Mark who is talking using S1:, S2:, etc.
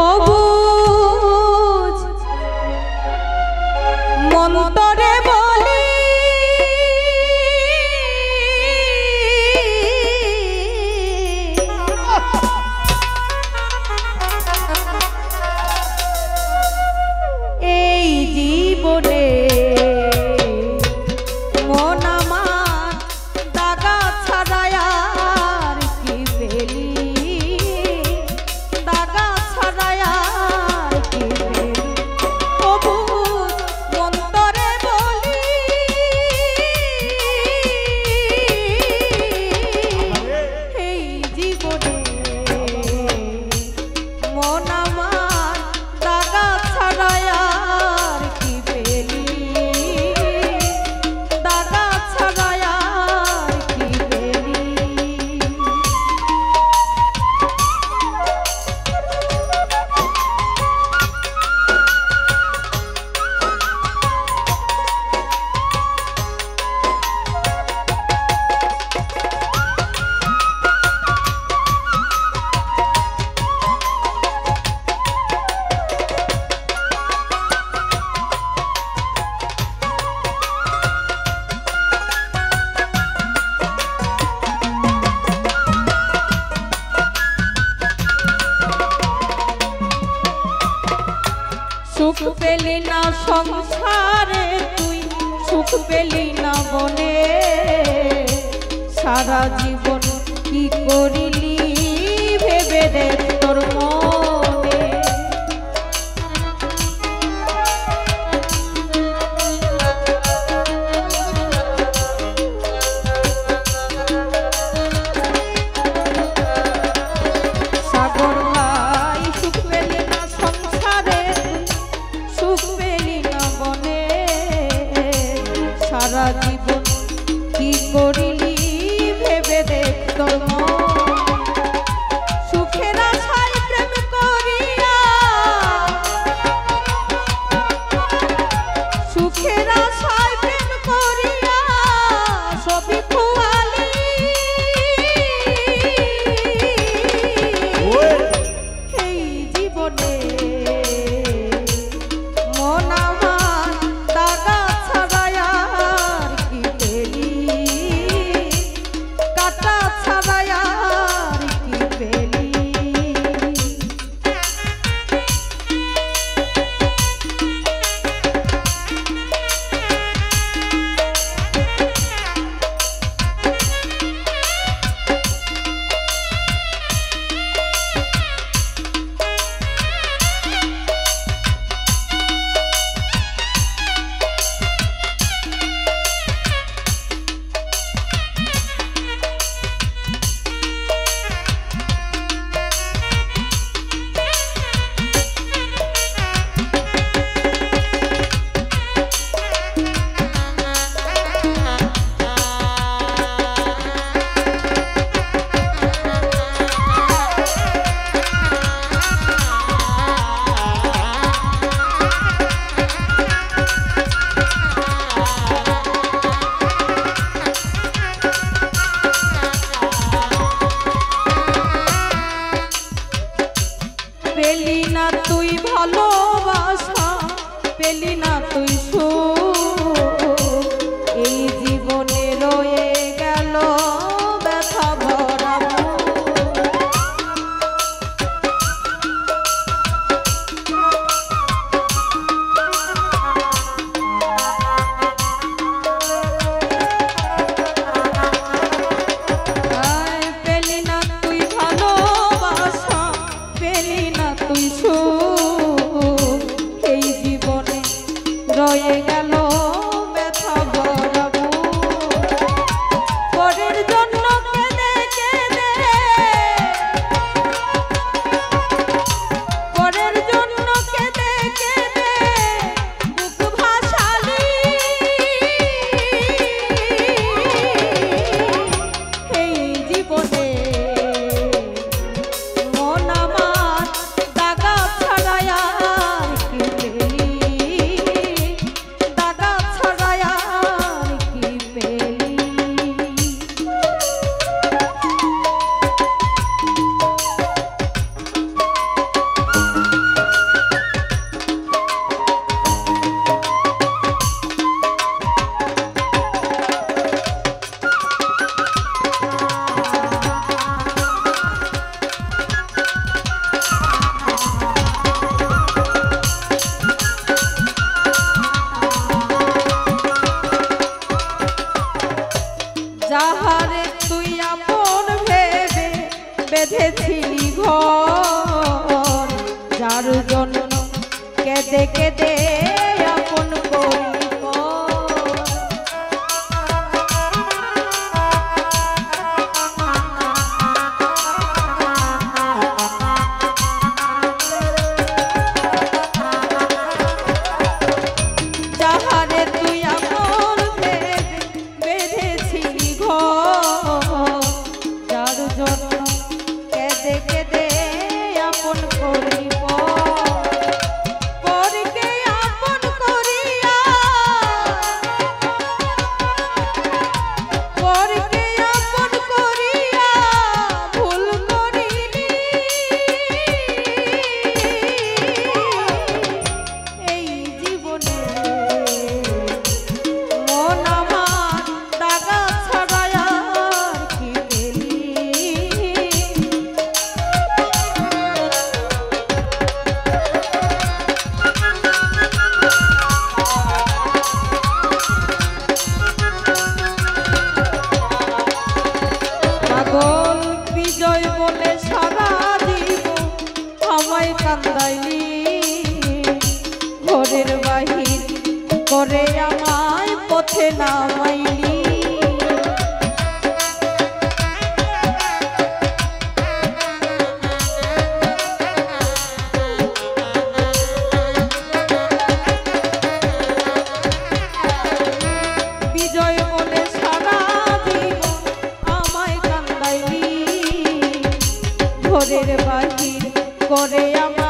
S1: অবুঝ মন্তরে বলি এই জীবনে মন আমার দাগা ছাড়ায় আর কি পেলি, দাগা ছাড়ায় আর কি পেলি। অবুঝ মন্তরে বলি এই জীবনে মন আমার দাগা ছাড়ায় আর কি পেলি, দাগা ছাড়ায় আর কি পেলি। সুখ পেলি না সংসারে তুই, সুখ পেলি না বনে, সারা জীবন কি করিলি ভেবে দেখ তোর মনে। সাগর ভাই সুখ পেলি না সংসারে, সুখ পেলি না বনে, সারা জীবন কি করিলি ভেবে দেখ তোর মন। সুখের আশায় প্রেম করিয়া, সুখের আশায় প্রেম করিয়া সবই খুয়ালি, এই জীবনে মন আমার দাগা ছাড়ায় আর কি পেলি, কাটা ছাড়ায় আর কি পেলি। পেলি না তুই ভালোবাসা, পেলি না তুই সুখ, এই জীবনে রয়ে গেল ব্যথা ভরা বুক। পেলি না তুই ভালোবাসা, পেলি না তুই সুখ, এই জীবনে রয়ে গেল কেঁদে কেঁদে আপন করলি যাহারে তুই আপন ভেবে বেঁধেছিলি ঘর, যার জন্য কেঁদে কেঁদে আপন করলি পরকে আপন করিয়া, পরকে আপন করিয়া ভুল করিলি। এই জীবনে মন আমার দাগা ছাড়ায় আর কি পেলি। পাগল বিজয় বলে সারা দিব আমায় কান্দাইলি, ঘরের বাহির করে আমায় পথে নামাইলি। বিজয় বলে সারা দিব আমায় কান্দাইলি, ঘরের বাহির করে আমার